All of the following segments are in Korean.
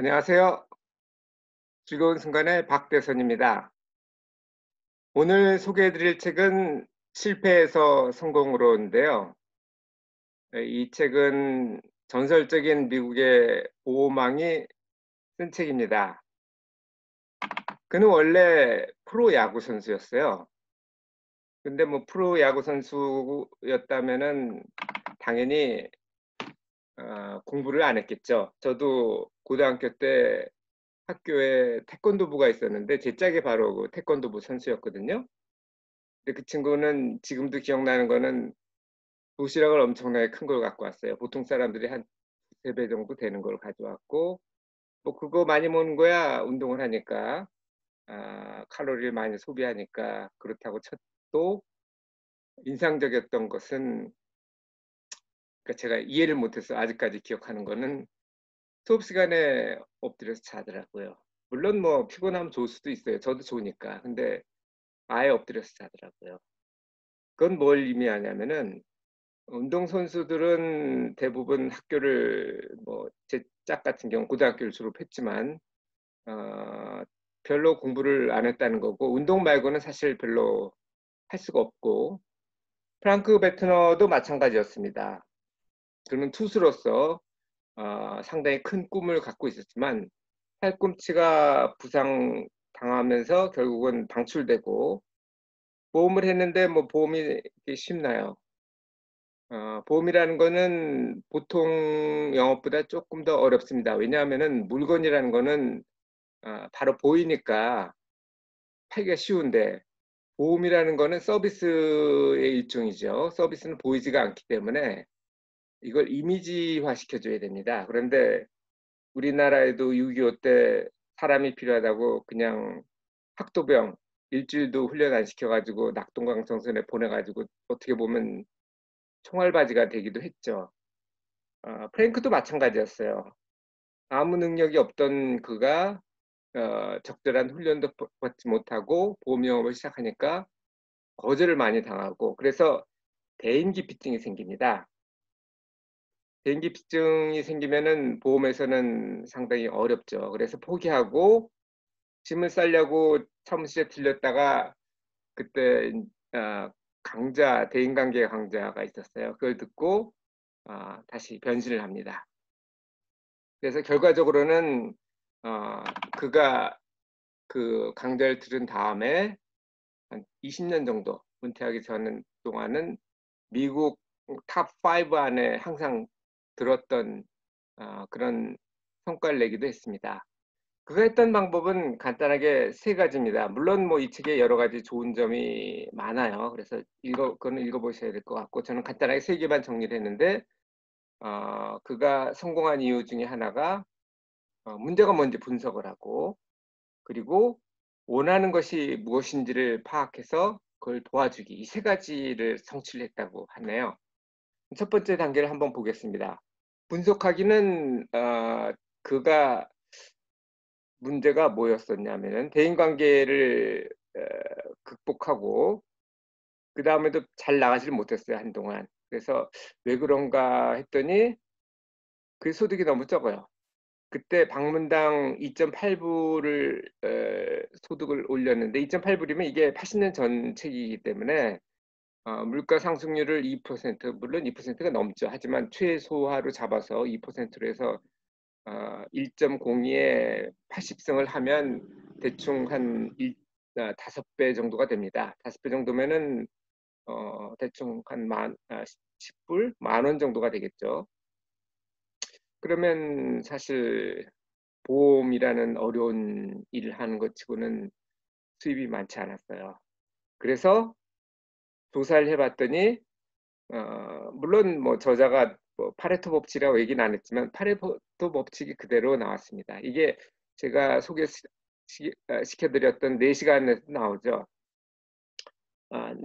안녕하세요. 즐거운 순간의 박대선입니다. 오늘 소개해 드릴 책은 실패에서 성공으로인데요. 이 책은 전설적인 미국의 보호망이 쓴 책입니다. 그는 원래 프로야구 선수였어요. 근데 뭐 프로야구 선수였다면은 당연히 공부를 안 했겠죠. 저도 고등학교 때 학교에 태권도부가 있었는데 제 짝이 바로 그 태권도부 선수였거든요. 근데 그 친구는 지금도 기억나는 거는 도시락을 엄청나게 큰 걸 갖고 왔어요. 보통 사람들이 한 3배 정도 되는 걸 가져왔고, 뭐 그거 많이 먹는 거야 운동을 하니까, 칼로리를 많이 소비하니까. 그렇다고 또 인상적이었던 것은, 그러니까 제가 이해를 못해서 아직까지 기억하는 거는 수업 시간에 엎드려서 자더라고요. 물론 뭐 피곤하면 좋을 수도 있어요. 저도 좋으니까. 근데 아예 엎드려서 자더라고요. 그건 뭘 의미하냐면은 운동선수들은 대부분 학교를 뭐 제 짝 같은 경우 고등학교를 졸업했지만 어, 별로 공부를 안 했다는 거고, 운동 말고는 사실 별로 할 수가 없고, 프랑크 베트너도 마찬가지였습니다. 그는 투수로서 상당히 큰 꿈을 갖고 있었지만 팔꿈치가 부상당하면서 결국은 방출되고, 보험을 했는데 뭐 보험이 쉽나요? 보험이라는 거는 보통 영업보다 조금 더 어렵습니다. 왜냐하면은 물건이라는 거는 바로 보이니까 팔기가 쉬운데, 보험이라는 거는 서비스의 일종이죠. 서비스는 보이지가 않기 때문에 이걸 이미지화 시켜줘야 됩니다. 그런데 우리나라에도 6.25 때 사람이 필요하다고 그냥 학도병 일주일도 훈련 안 시켜가지고 낙동강성선에 보내가지고 어떻게 보면 총알바지가 되기도 했죠. 프랭크도 마찬가지였어요. 아무 능력이 없던 그가 적절한 훈련도 받지 못하고 보험 영업을 시작하니까 거절을 많이 당하고, 그래서 대인기피증이 생깁니다. 대인기피증이 생기면은 보험에서는 상당히 어렵죠. 그래서 포기하고 짐을 싸려고 사무실에 들렸다가 그때 대인관계 강좌가 있었어요. 그걸 듣고 다시 변신을 합니다. 그래서 결과적으로는 어, 그가 그 강좌를 들은 다음에 한 20년 정도 은퇴하기 전 동안은 미국 탑 5 안에 항상 들었던 그런 성과를 내기도 했습니다. 그가 했던 방법은 간단하게 세 가지입니다. 물론 뭐 이 책에 여러 가지 좋은 점이 많아요. 그래서 그거는 읽어보셔야 될 것 같고, 저는 간단하게 세 개만 정리를 했는데, 그가 성공한 이유 중에 하나가 문제가 뭔지 분석을 하고, 그리고 원하는 것이 무엇인지를 파악해서 그걸 도와주기, 이 세 가지를 성취를 했다고 하네요. 첫 번째 단계를 한번 보겠습니다. 분석하기는 그가 문제가 뭐였었냐면은 대인관계를 극복하고 그 다음에도 잘 나가지를 못했어요, 한동안. 그래서 왜 그런가 했더니 그 소득이 너무 적어요. 그때 방문당 2.8불을 소득을 올렸는데, 2.8불이면 이게 80년 전 책이기 때문에 물가 상승률을 2%, 물론 2%가 넘죠. 하지만 최소화로 잡아서 2%로 해서 1.02에 80승을 하면 대충 한 5배 정도가 됩니다. 5배 정도면은 대충 한 10불, 10,000원 정도가 되겠죠. 그러면 사실 보험이라는 어려운 일을 하는 것 치고는 수입이 많지 않았어요. 그래서 조사를 해봤더니 물론 뭐 저자가 뭐 파레토 법칙이라고 얘기는 안 했지만 파레토 법칙이 그대로 나왔습니다. 이게 제가 소개시켜드렸던 4시간에서 나오죠.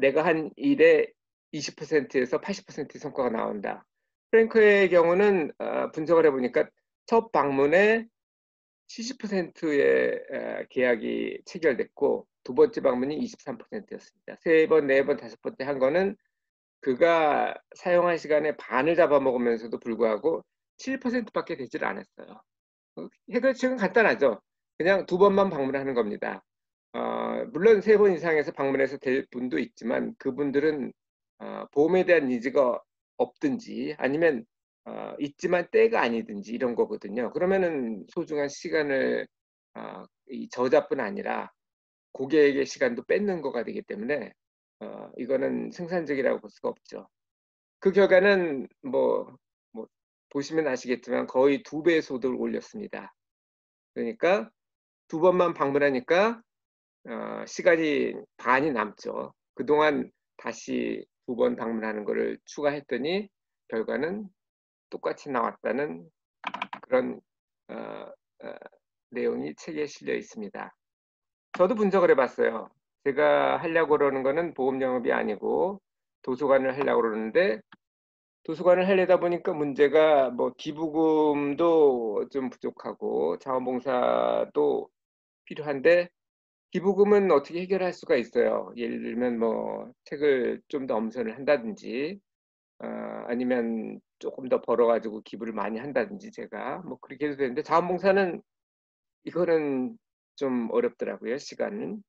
내가 한 일의 20%에서 80%의 성과가 나온다. 프랭크의 경우는 분석을 해보니까 첫 방문에 70%의 계약이 체결됐고, 두 번째 방문이 23%였습니다. 세 번, 네 번, 다섯 번째 한 거는 그가 사용한 시간의 반을 잡아먹으면서도 불구하고 7%밖에 되질 않았어요. 해결책은 간단하죠. 그냥 2번만 방문하는 겁니다. 물론 3번 이상해서 방문해서 될 분도 있지만 그분들은 보험에 대한 니즈가 없든지 아니면 있지만 때가 아니든지 이런 거거든요. 그러면은 소중한 시간을 이 저자뿐 아니라 고객의 시간도 뺏는 거가 되기 때문에 이거는 생산적이라고 볼 수가 없죠. 그 결과는 뭐 보시면 아시겠지만 거의 2배의 소득을 올렸습니다. 그러니까 2번만 방문하니까 시간이 반이 남죠. 그동안 다시 2번 방문하는 거를 추가했더니 결과는 똑같이 나왔다는 그런 어, 어, 내용이 책에 실려 있습니다. 저도 분석을 해봤어요. 제가 하려고 그러는 거는 보험 영업이 아니고 도서관을 하려고 그러는데 도서관을 하려다 보니까 문제가 뭐 기부금도 좀 부족하고 자원봉사도 필요한데 기부금은 어떻게 해결할 수가 있어요. 예를 들면 뭐 책을 좀 더 엄선을 한다든지 아니면 조금 더 벌어가지고 기부를 많이 한다든지 제가 뭐 그렇게 해도 되는데 자원봉사는 이거는 좀 어렵더라고요. 시간은.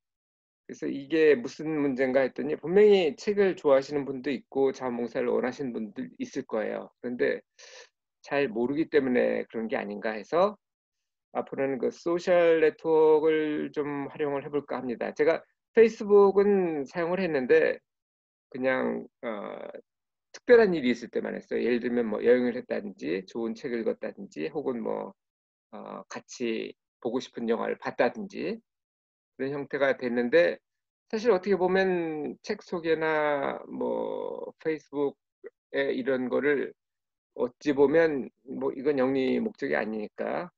그래서 이게 무슨 문제인가 했더니 분명히 책을 좋아하시는 분도 있고 자원봉사를 원하시는 분들 있을 거예요. 그런데 잘 모르기 때문에 그런 게 아닌가 해서 앞으로는 그 소셜 네트워크를 좀 활용을 해볼까 합니다. 제가 페이스북은 사용을 했는데 그냥 특별한 일이 있을 때만 했어요. 예를 들면 뭐 여행을 했다든지 좋은 책을 읽었다든지 혹은 뭐 같이 보고 싶은 영화를 봤다든지 그런 형태가 됐는데 사실 어떻게 보면 책 소개나 뭐 페이스북에 이런 거를 어찌 보면 뭐 이건 영리 목적이 아니니까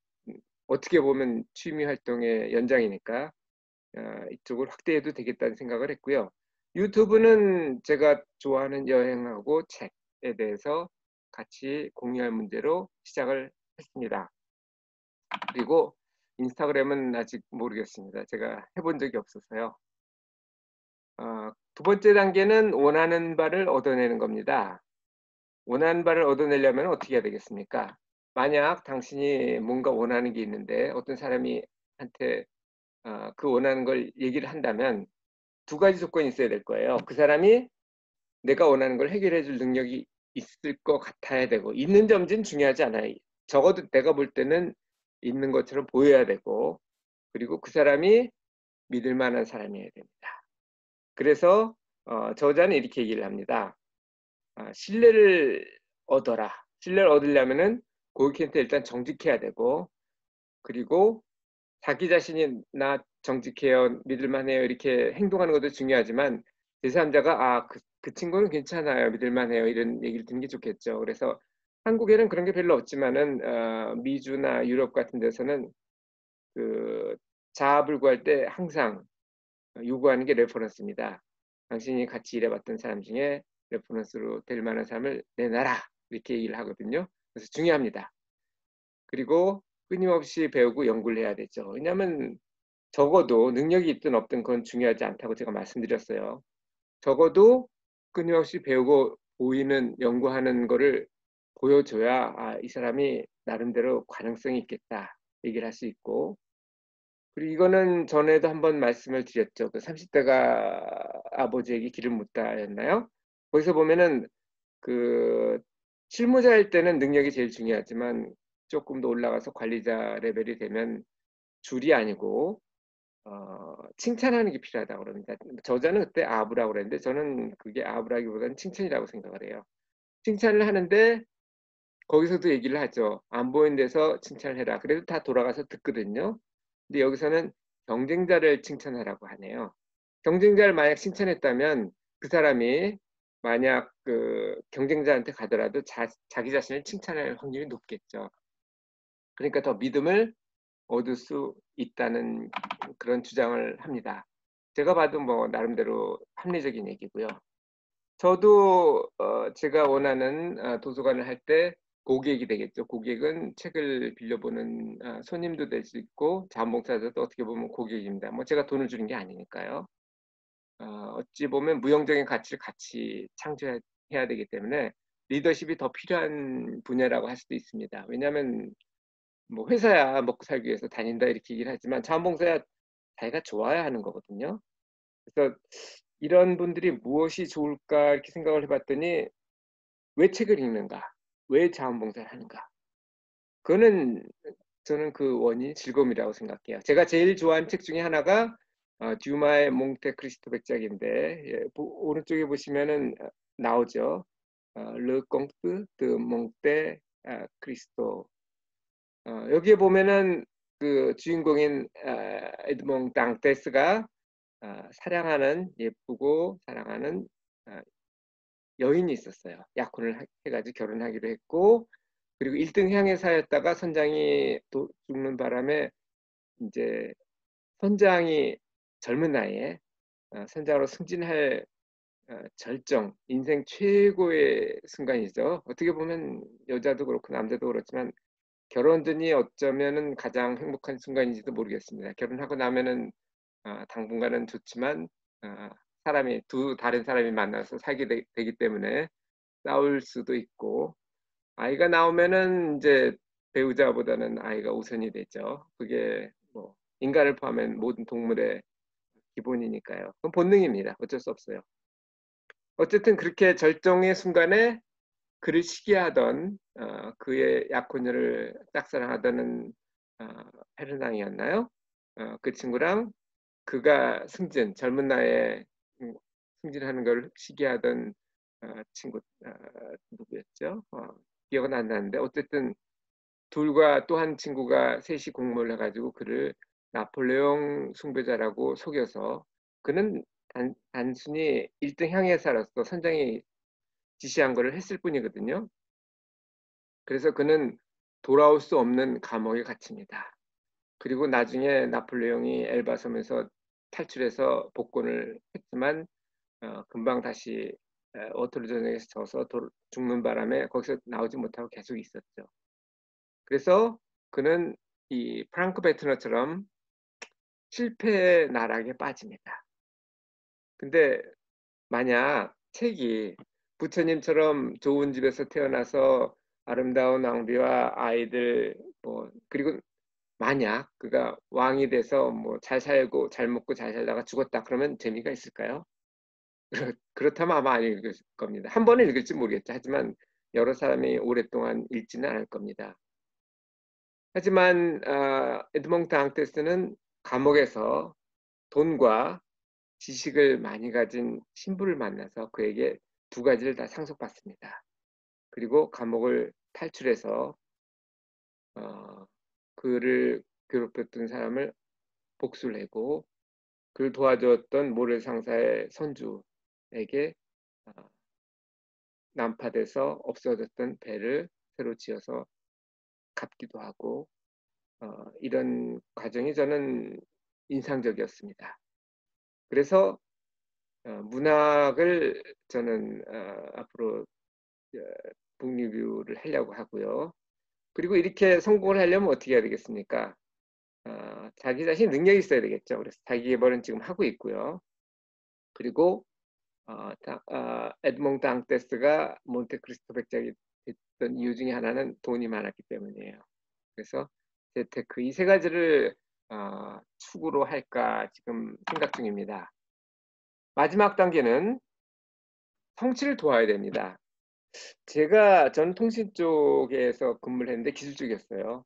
어떻게 보면 취미 활동의 연장이니까 이쪽을 확대해도 되겠다는 생각을 했고요. 유튜브는 제가 좋아하는 여행하고 책에 대해서 같이 공유할 문제로 시작을 했습니다. 그리고 인스타그램은 아직 모르겠습니다. 제가 해본 적이 없어서요. 2번째 단계는 원하는 바를 얻어내는 겁니다. 원하는 바를 얻어내려면 어떻게 해야 되겠습니까? 만약 당신이 뭔가 원하는 게 있는데 어떤 사람이 한테 그 원하는 걸 얘기를 한다면 2가지 조건이 있어야 될 거예요. 그 사람이 내가 원하는 걸 해결해 줄 능력이 있을 것 같아야 되고 있는 점은 중요하지 않아요. 적어도 내가 볼 때는 있는 것처럼 보여야 되고 그리고 그 사람이 믿을 만한 사람이어야 됩니다. 그래서 저자는 이렇게 얘기를 합니다. 신뢰를 얻어라. 신뢰를 얻으려면은 고객한테 일단 정직해야 되고 그리고 자기 자신이 나 정직해요, 믿을만해요 이렇게 행동하는 것도 중요하지만 제3자가 그 친구는 괜찮아요, 믿을만해요 이런 얘기를 듣는 게 좋겠죠. 그래서 한국에는 그런 게 별로 없지만은 미주나 유럽 같은 데서는 그 자합을 구할 때 항상 요구하는 게 레퍼런스입니다. 당신이 같이 일해봤던 사람 중에 레퍼런스로 될 만한 사람을 내놔라 이렇게 얘기를 하거든요. 그래서 중요합니다. 그리고 끊임없이 배우고 연구를 해야 되죠. 왜냐하면 적어도 능력이 있든 없든 그건 중요하지 않다고 제가 말씀드렸어요. 적어도 끊임없이 배우고 보이는 연구하는 거를 보여줘야 이 사람이 나름대로 가능성이 있겠다 얘기를 할 수 있고 그리고 이거는 전에도 한번 말씀을 드렸죠. 그 30대가 아버지에게 길을 묻다였나요? 거기서 보면은 그 실무자일 때는 능력이 제일 중요하지만 조금 더 올라가서 관리자 레벨이 되면 줄이 아니고 칭찬하는 게 필요하다고 그럽니다. 저자는 그때 아부라고 그랬는데 저는 그게 아부라기보다는 칭찬이라고 생각을 해요. 칭찬을 하는데 거기서도 얘기를 하죠. 안 보이는 데서 칭찬을 해라. 그래도 다 돌아가서 듣거든요. 근데 여기서는 경쟁자를 칭찬하라고 하네요. 경쟁자를 만약 칭찬했다면 그 사람이 만약 그 경쟁자한테 가더라도 자기 자신을 칭찬할 확률이 높겠죠. 그러니까 더 믿음을 얻을 수 있다는 그런 주장을 합니다. 제가 봐도 뭐 나름대로 합리적인 얘기고요. 저도 제가 원하는 도서관을 할 때 고객이 되겠죠. 고객은 책을 빌려보는 손님도 될 수 있고 자원봉사자도 어떻게 보면 고객입니다. 뭐 제가 돈을 주는 게 아니니까요. 어찌 보면 무형적인 가치를 같이 창조해야 되기 때문에 리더십이 더 필요한 분야라고 할 수도 있습니다. 왜냐하면 뭐 회사야 먹고 살기 위해서 다닌다 이렇게 얘기를 하지만 자원봉사야 자기가 좋아야 하는 거거든요. 그래서 이런 분들이 무엇이 좋을까 이렇게 생각을 해봤더니 왜 책을 읽는가? 왜 자원봉사를 하는가? 그거는 저는 그 원인이 즐거움이라고 생각해요. 제가 제일 좋아하는 책 중에 하나가 듀마의 몽테크리스토 백작인데 오른쪽에 보시면은 나오죠. 르 꽁트 드 몽테 크리스토. 여기에 보면은 그 주인공인 에드몽 당테스가 사랑하는 예쁘고 사랑하는 어, 여인이 있었어요. 약혼을 해가지고 결혼하기로 했고 그리고 1등 향해사였다가 선장이 죽는 바람에 이제 선장이 젊은 나이에 선장으로 승진할 절정, 인생 최고의 순간이죠. 어떻게 보면 여자도 그렇고 남자도 그렇지만 결혼전이 어쩌면은 가장 행복한 순간인지도 모르겠습니다. 결혼하고 나면은 당분간은 좋지만 어, 사람이 다른 사람이 만나서 살게 되기 때문에 싸울 수도 있고 아이가 나오면은 이제 배우자보다는 아이가 우선이 되죠. 그게 뭐 인간을 포함한 모든 동물의 기본이니까요. 그건 본능입니다. 어쩔 수 없어요. 어쨌든 그렇게 절정의 순간에 그를 시기하던 그의 약혼녀를 짝사랑하던 페르낭이었나요? 그 친구랑 그가 젊은 나이에 승진하는 걸 시기하던 친구 누구였죠? 기억은 안 나는데 어쨌든 둘과 또 한 친구가 셋이 공모를 해가지고 그를 나폴레옹 숭배자라고 속여서 그는 단순히 1등 향해사로서 선장이 지시한 것을 했을 뿐이거든요. 그래서 그는 돌아올 수 없는 감옥에 갇힙니다. 그리고 나중에 나폴레옹이 엘바 섬에서 탈출해서 복권을 했지만 금방 다시 워터루 전쟁에서 져서 죽는 바람에 거기서 나오지 못하고 계속 있었죠. 그래서 그는 이 프랑크 베트너처럼 실패의 나락에 빠집니다. 근데 만약 책이 부처님처럼 좋은 집에서 태어나서 아름다운 왕비와 아이들 그리고 만약 그가 왕이 돼서 뭐 잘 살고 잘 먹고 잘 살다가 죽었다 그러면 재미가 있을까요? 그렇다면 아마 안 읽을 겁니다. 한 번은 읽을지 모르겠죠. 하지만 여러 사람이 오랫동안 읽지는 않을 겁니다. 하지만 에드몽드 앙테스는 감옥에서 돈과 지식을 많이 가진 신부를 만나서 그에게 두 가지를 다 상속받습니다. 그리고 감옥을 탈출해서 그를 괴롭혔던 사람을 복수를 하고 그를 도와주었던 모래상사의 선주에게 난파돼서 없어졌던 배를 새로 지어서 갚기도 하고 이런 과정이 저는 인상적이었습니다. 그래서 문학을 저는 앞으로 북리뷰를 하려고 하고요. 그리고 이렇게 성공을 하려면 어떻게 해야 되겠습니까? 자기 자신 능력이 있어야 되겠죠. 그래서 자기 개발은 지금 하고 있고요. 그리고 에드몽드 앙테스가 몬테크리스토 백작이 됐던 이유 중에 하나는 돈이 많았기 때문이에요. 그래서 재테크 이 세 가지를 축으로 할까 지금 생각 중입니다. 마지막 단계는 성취를 도와야 됩니다. 저는 통신 쪽에서 근무를 했는데 기술 쪽이었어요.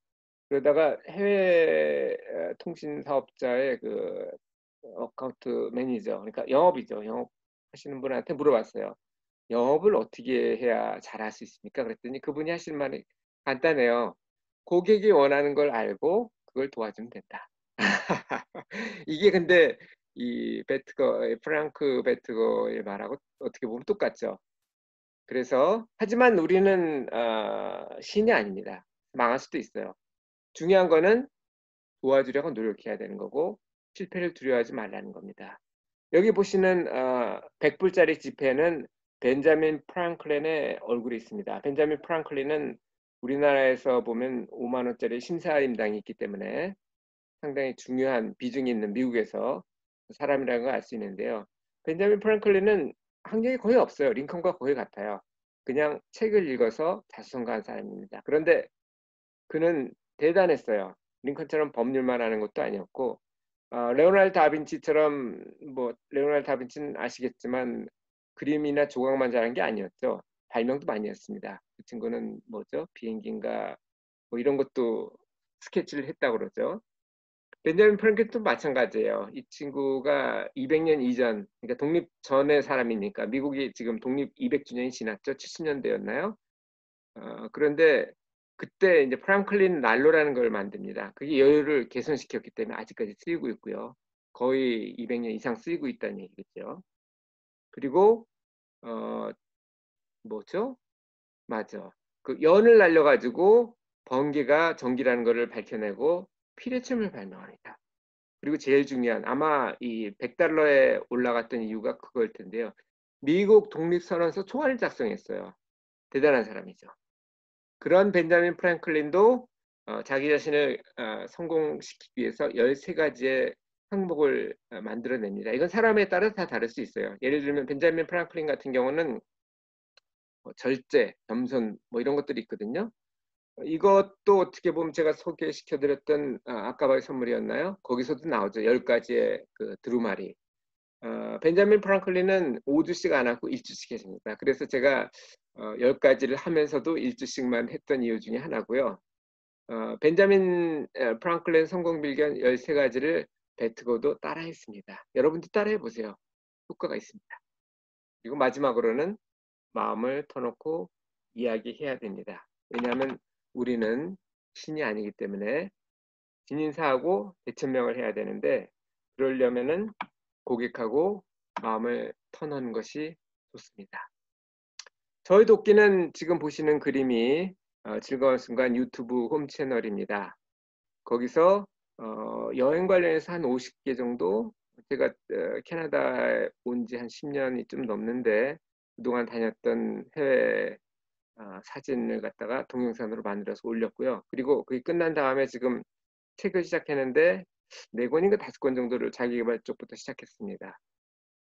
그러다가 해외 통신 사업자의 그 어카운트 매니저, 그러니까 영업이죠. 영업 하시는 분한테 물어봤어요. 영업을 어떻게 해야 잘할 수 있습니까? 그랬더니 그분이 하실 말이 간단해요. 고객이 원하는 걸 알고 그걸 도와주면 된다. 이게 근데 이 프랑크 베트거의 말하고 어떻게 보면 똑같죠. 그래서 하지만 우리는 신이 아닙니다. 망할 수도 있어요. 중요한 거는 도와주려고 노력해야 되는 거고 실패를 두려워하지 말라는 겁니다. 여기 보시는 100불짜리 지폐는 벤자민 프랑클린의 얼굴이 있습니다. 벤자민 프랑클린은 우리나라에서 보면 5만 원짜리 심사임당이 있기 때문에 상당히 중요한 비중이 있는 미국에서 사람이라는 걸 알 수 있는데요. 벤자민 프랑클린은 학력이 거의 없어요. 링컨과 거의 같아요. 그냥 책을 읽어서 자수성가한 사람입니다. 그런데 그는 대단했어요. 링컨처럼 법률만 하는 것도 아니었고, 레오나르도 다빈치처럼, 뭐 레오나르도 다빈치는 아시겠지만 그림이나 조각만 잘한 게 아니었죠. 발명도 많이 했습니다. 그 친구는 뭐죠? 비행기인가 뭐 이런 것도 스케치를 했다고 그러죠. 벤자민 프랭클린도 마찬가지예요. 이 친구가 200년 이전, 그러니까 독립 전의 사람이니까, 미국이 지금 독립 200주년이 지났죠. 70년대였나요? 그런데 그때 이제 프랑클린 난로라는 걸 만듭니다. 그게 여유를 개선시켰기 때문에 아직까지 쓰이고 있고요. 거의 200년 이상 쓰이고 있다는 얘기겠죠. 그리고 뭐죠? 맞아. 그 연을 날려가지고 번개가 전기라는 것을 밝혀내고 피레침을 발명합니다. 그리고 제일 중요한, 아마 이 100달러에 올라갔던 이유가 그걸 텐데요. 미국 독립선언서 초안을 작성했어요. 대단한 사람이죠. 그런 벤자민 프랭클린도 자기 자신을 성공시키기 위해서 13가지의 항목을 만들어냅니다. 이건 사람에 따라 다 다를 수 있어요. 예를 들면 벤자민 프랭클린 같은 경우는 절제, 겸손 뭐 이런 것들이 있거든요. 이것도 어떻게 보면 제가 소개시켜드렸던 아까바의 선물이었나요? 거기서도 나오죠. 10가지의 그 두루마리. 벤자민 프랑클린은 5주씩 안 하고 1주씩 했습니다. 그래서 제가 10가지를 하면서도 1주씩만 했던 이유 중에 하나고요. 벤자민 프랑클린 성공 비결 13가지를 뱉고도 따라했습니다. 여러분도 따라해 보세요. 효과가 있습니다. 그리고 마지막으로는 마음을 터놓고 이야기해야 됩니다. 왜냐하면 우리는 신이 아니기 때문에 진인사하고 대천명을 해야 되는데, 그러려면은 고객하고 마음을 터놓는 것이 좋습니다. 저희 도끼는 지금 보시는 그림이 즐거운 순간 유튜브 홈 채널입니다. 거기서 여행 관련해서 한 50개 정도, 제가 캐나다에 온 지 한 10년이 좀 넘는데 그동안 다녔던 해외 사진을 갖다가 동영상으로 만들어서 올렸고요. 그리고 그게 끝난 다음에 지금 책을 시작했는데 4권인가 5권 정도를 자기개발 쪽부터 시작했습니다.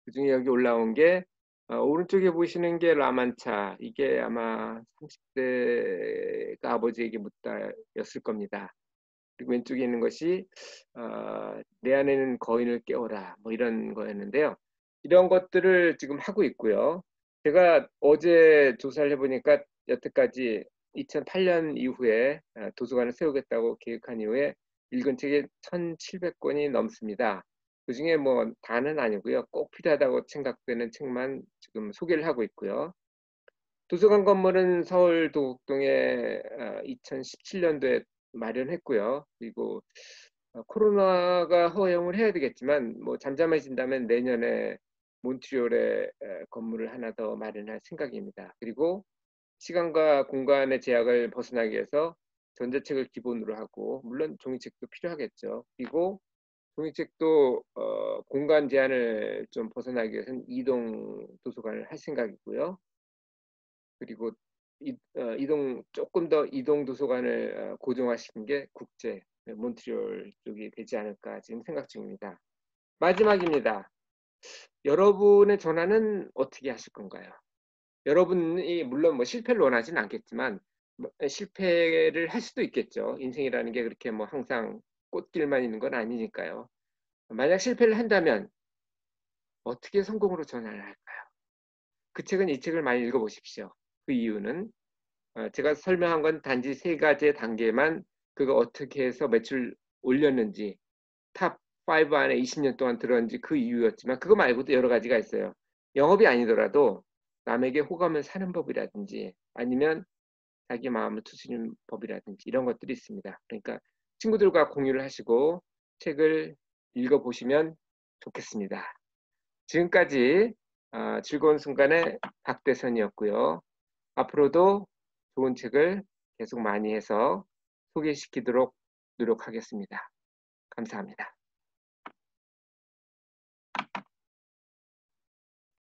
그중에 여기 올라온 게 오른쪽에 보시는 게 라만차, 이게 아마 30대가 아버지에게 묻다였을 겁니다. 그리고 왼쪽에 있는 것이 내 안에는 거인을 깨워라, 뭐 이런 거였는데요. 이런 것들을 지금 하고 있고요. 제가 어제 조사를 해보니까 여태까지 2008년 이후에 도서관을 세우겠다고 계획한 이후에 읽은 책이 1700권이 넘습니다. 그중에 뭐 다는 아니고요. 꼭 필요하다고 생각되는 책만 지금 소개를 하고 있고요. 도서관 건물은 서울 도곡동에 2017년도에 마련했고요. 그리고 코로나가 허용을 해야 되겠지만 뭐 잠잠해진다면 내년에 몬트리올에 건물을 하나 더 마련할 생각입니다. 그리고 시간과 공간의 제약을 벗어나기 위해서 전자책을 기본으로 하고, 물론 종이책도 필요하겠죠. 그리고 종이책도 공간 제한을 좀 벗어나기 위해서는 이동 도서관을 할 생각이고요. 그리고 조금 더 이동 도서관을 고정화시킨 게 국제 몬트리올 쪽이 되지 않을까 지금 생각 중입니다. 마지막입니다. 여러분의 전화는 어떻게 하실 건가요? 여러분이 물론 뭐 실패를 원하지는 않겠지만 실패를 할 수도 있겠죠. 인생이라는 게 그렇게 뭐 항상 꽃길만 있는 건 아니니까요. 만약 실패를 한다면 어떻게 성공으로 전환을 할까요? 그 책은 이 책을 많이 읽어보십시오. 그 이유는 제가 설명한 건 단지 3가지의 단계만, 그거 어떻게 해서 매출 올렸는지, 탑 5 안에 20년 동안 들었는지 그 이유였지만, 그거 말고도 여러 가지가 있어요. 영업이 아니더라도 남에게 호감을 사는 법이라든지, 아니면 자기 마음을 투시는 법이라든지, 이런 것들이 있습니다. 그러니까 친구들과 공유를 하시고 책을 읽어보시면 좋겠습니다. 지금까지 즐거운 순간의 박대선이었고요. 앞으로도 좋은 책을 계속 많이 해서 소개시키도록 노력하겠습니다. 감사합니다.